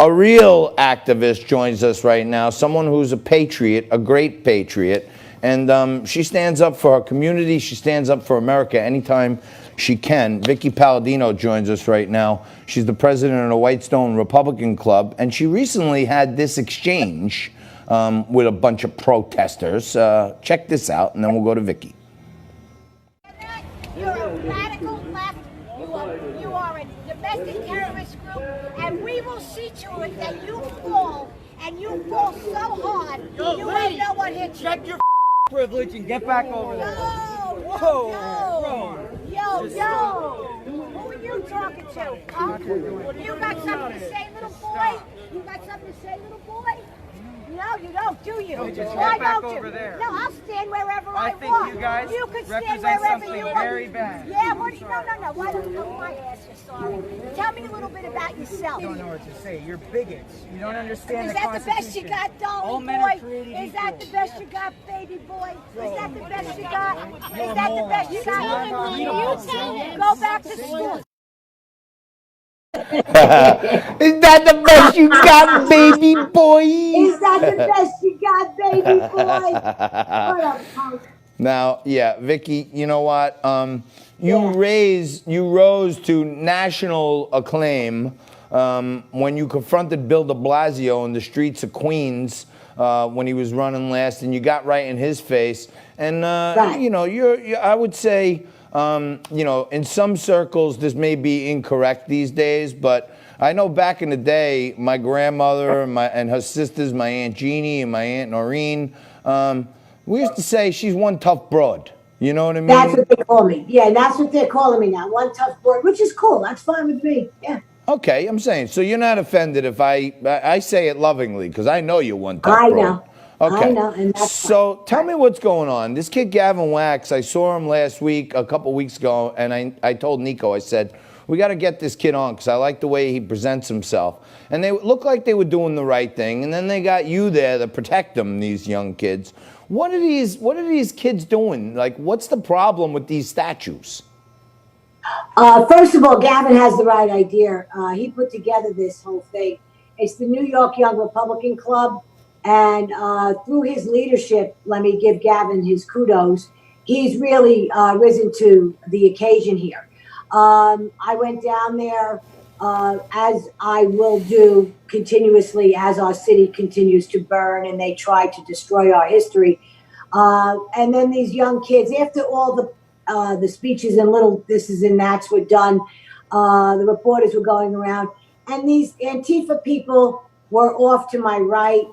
A real activist joins us right now, someone who's a patriot, a great patriot, and she stands up for her community. She stands up for America anytime she can. Vickie Paladino joins us right now. She's the president of the Whitestone Republican Club, and she recently had this exchange with a bunch of protesters. Check this out, and then we'll go to Vickie. You're a radical left. You are a domestic terrorist group, and we will see to it that you fall, and you fall so hard, you won't know what hit you. Check your privilege and get back over there. Yo, who are you talking to? Huh? You got something to say, little boy? You got something to say, little boy? No, you don't, do you? Why don't you? No, I'll stand wherever I want. I think you guys can stand represent wherever something you want. very bad. Yeah, no. Why don't you go my ass? You're sorry. Tell me a little bit about yourself. You don't know what to say. You're bigots. You don't understand Is the that the best you got, darling boy? Is that the best you got, baby boy? Is that the best you got? Is that the best you got? You tell him. Go back to school. Is that the best you got, baby boy? Is that the best you got, baby boy? What a punk. Now, yeah, Vickie, you know what? You rose to national acclaim when you confronted Bill de Blasio in the streets of Queens when he was running last, and you got right in his face. And you know, I would say, you know, in some circles this may be incorrect these days, but I know back in the day, my grandmother and her sisters, my Aunt Jeannie and my Aunt Noreen, we used to say she's one tough broad. You know what I mean? That's what they call me. Yeah, that's what they're calling me now. One tough broad, which is cool. That's fine with me. Yeah. Okay, I'm saying. So you're not offended if I say it lovingly, because I know you're one tough broad. I know. Okay. I know, and that's so fine. Tell me what's going on. This kid Gavin Wax, I saw him last week, a couple weeks ago, and I told Nico, I said, we got to get this kid on because I like the way he presents himself. And they looked like they were doing the right thing, and then they got you there to protect them, these young kids. What are these kids doing? Like, what's the problem with these statues? First of all, Gavin has the right idea. He put together this whole thing. It's the New York Young Republican Club. And through his leadership, let me give Gavin his kudos. He's really risen to the occasion here. I went down there, as I will do continuously as our city continues to burn and they try to destroy our history. And then these young kids, after all the speeches and little thises and that's were done, the reporters were going around, and these Antifa people were off to my right.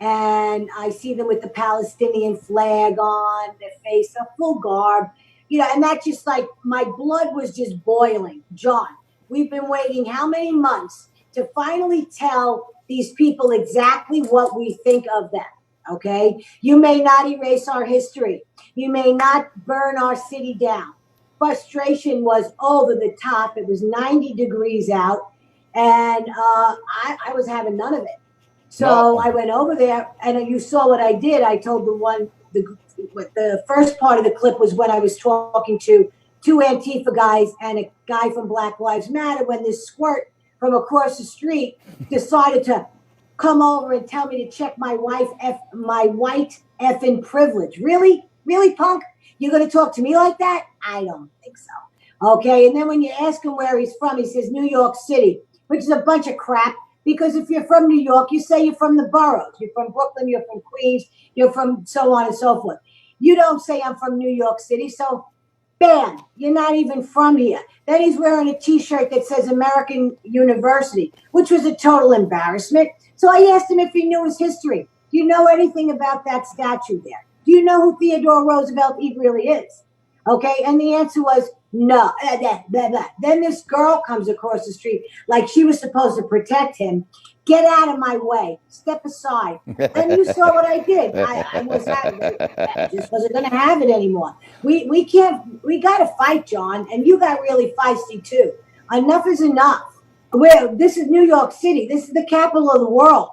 And I see them with the Palestinian flag on their face, a full garb, you know, and that just like my blood was just boiling. John, we've been waiting how many months to finally tell these people exactly what we think of them. Okay. You may not erase our history. You may not burn our city down. Frustration was over the top. It was 90 degrees out, and I was having none of it. So I went over there, and you saw what I did. I told the first part of the clip was when I was talking to two Antifa guys and a guy from Black Lives Matter, when this squirt from across the street decided to come over and tell me to check my white effing privilege. Really? Really, punk? You're going to talk to me like that? I don't think so. Okay, and then when you ask him where he's from, he says New York City, which is a bunch of crap. Because if you're from New York, you say you're from the boroughs. You're from Brooklyn, you're from Queens, you're from so on and so forth. You don't say I'm from New York City, so bam, you're not even from here. Then he's wearing a T-shirt that says American University, which was a total embarrassment. So I asked him if he knew his history. Do you know anything about that statue there? Do you know who Theodore Roosevelt really is? Okay, and the answer was no. Then this girl comes across the street like she was supposed to protect him. Get out of my way. Step aside. And you saw what I did. I just wasn't going to have it anymore. We got to fight, John, and you got really feisty too. Enough is enough. This is New York City. This is the capital of the world.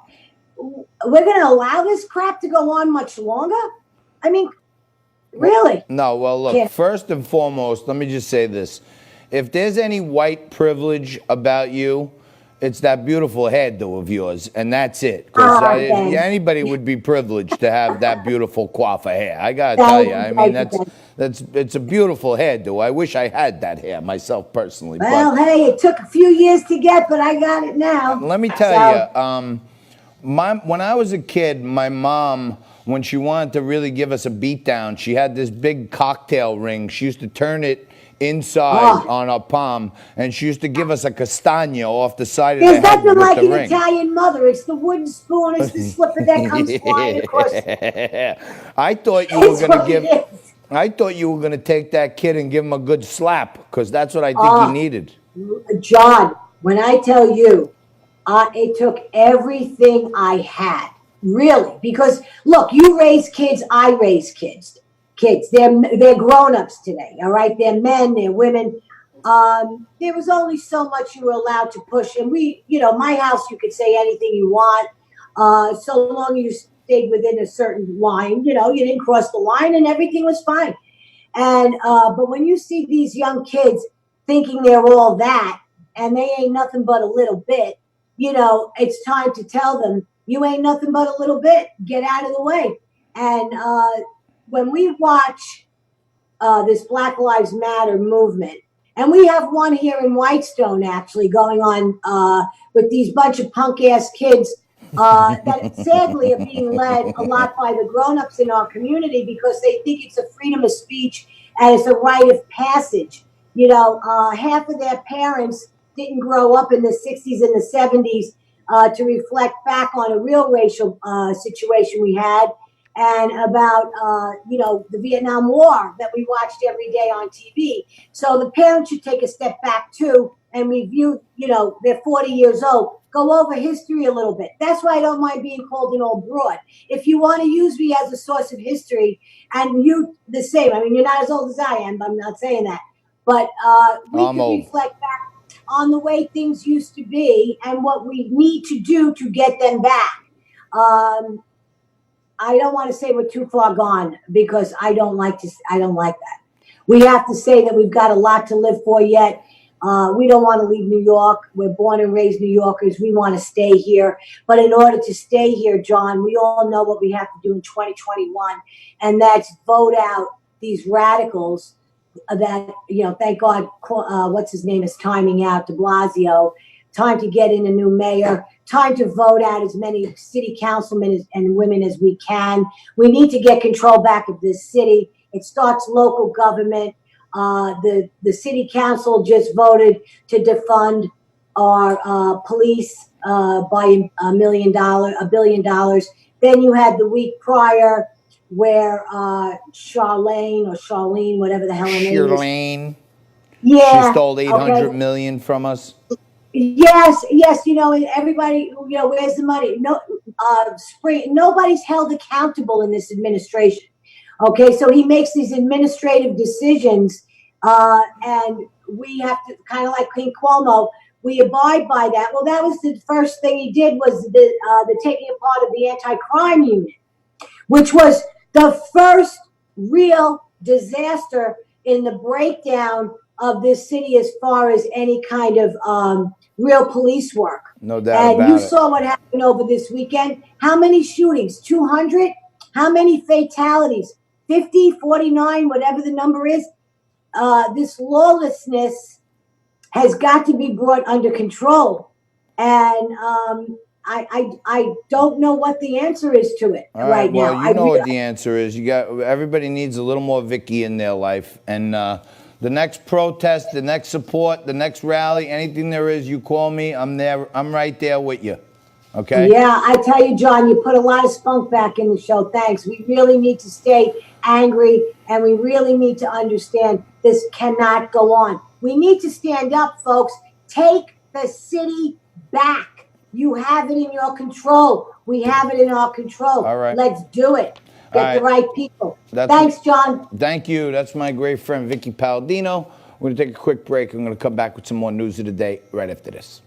We're going to allow this crap to go on much longer? I mean, really? No, well, look, first and foremost, let me just say this. If there's any white privilege about you, it's that beautiful hairdo of yours, and that's it. Because thanks. anybody would be privileged to have that beautiful coiffer hair. I gotta tell you, I mean, it's a beautiful hairdo. I wish I had that hair myself personally. Well, hey, it took a few years to get, but I got it now. Let me tell you, when I was a kid, my mom, when she wanted to really give us a beatdown, she had this big cocktail ring. She used to turn it inside on our palm, and she used to give us a castagno off the side of the head with the ring. There's nothing like an Italian mother. It's the wooden spoon. It's the slipper that comes flying across. I thought you were going to give. I thought you were going to take that kid and give him a good slap, because that's what I think he needed. John, when I tell you, it took everything I had, really, because look, you raise kids, I raise kids. They're grown-ups today, all right? They're men, they're women. There was only so much you were allowed to push. And my house, you could say anything you want, so long as you stayed within a certain line. You didn't cross the line and everything was fine. And but when you see these young kids thinking they're all that and they ain't nothing but a little bit, it's time to tell them, you ain't nothing but a little bit. Get out of the way. And when we watch this Black Lives Matter movement, and we have one here in Whitestone actually going on with these bunch of punk ass kids that sadly are being led a lot by the grown-ups in our community because they think it's a freedom of speech and it's a rite of passage. Half of their parents didn't grow up in the 60s and the 70s to reflect back on a real racial situation we had. And about, the Vietnam War that we watched every day on TV. So the parents should take a step back, too, and review, they're 40 years old. Go over history a little bit. That's why I don't mind being called an old broad. If you want to use me as a source of history, and you the same, I mean, you're not as old as I am, but I'm not saying that. But we can reflect back on the way things used to be and what we need to do to get them back. I don't want to say we're too far gone because I don't like that. We have to say that we've got a lot to live for yet. We don't want to leave New York. We're born and raised New Yorkers. We want to stay here. But in order to stay here, John, we all know what we have to do in 2021. And that's vote out these radicals that, thank God, what's his name is timing out, de Blasio. Time to get in a new mayor, time to vote out as many city councilmen and women as we can. We need to get control back of this city. It starts local government. The city council just voted to defund our police by $1 billion. Then you had the week prior where Charlene, whatever the hell her name is. Charlene. Yeah. She stole $800 million from us. Yes, and everybody, where's the money? No, nobody's held accountable in this administration. Okay, so he makes these administrative decisions, and we have to, kind of like King Cuomo, we abide by that. Well, that was the first thing he did was the taking apart of the anti-crime unit, which was the first real disaster in the breakdown of this city as far as any kind of real police work. No doubt about it. And you saw what happened over this weekend. How many shootings? 200? How many fatalities? 50, 49, whatever the number is. This lawlessness has got to be brought under control. And I don't know what the answer is to it right now. Well, you know what the answer is. Everybody needs a little more Vickie in their life. And the next protest, the next support, the next rally, anything there is, you call me. I'm there. I'm right there with you. Okay? Yeah, I tell you, John, you put a lot of spunk back in the show. Thanks. We really need to stay angry, and we really need to understand this cannot go on. We need to stand up, folks. Take the city back. You have it in your control. We have it in our control. All right. Let's do it. Get the right people. Thanks, John. Thank you. That's my great friend, Vickie Paladino. We're going to take a quick break. I'm going to come back with some more news of the day right after this.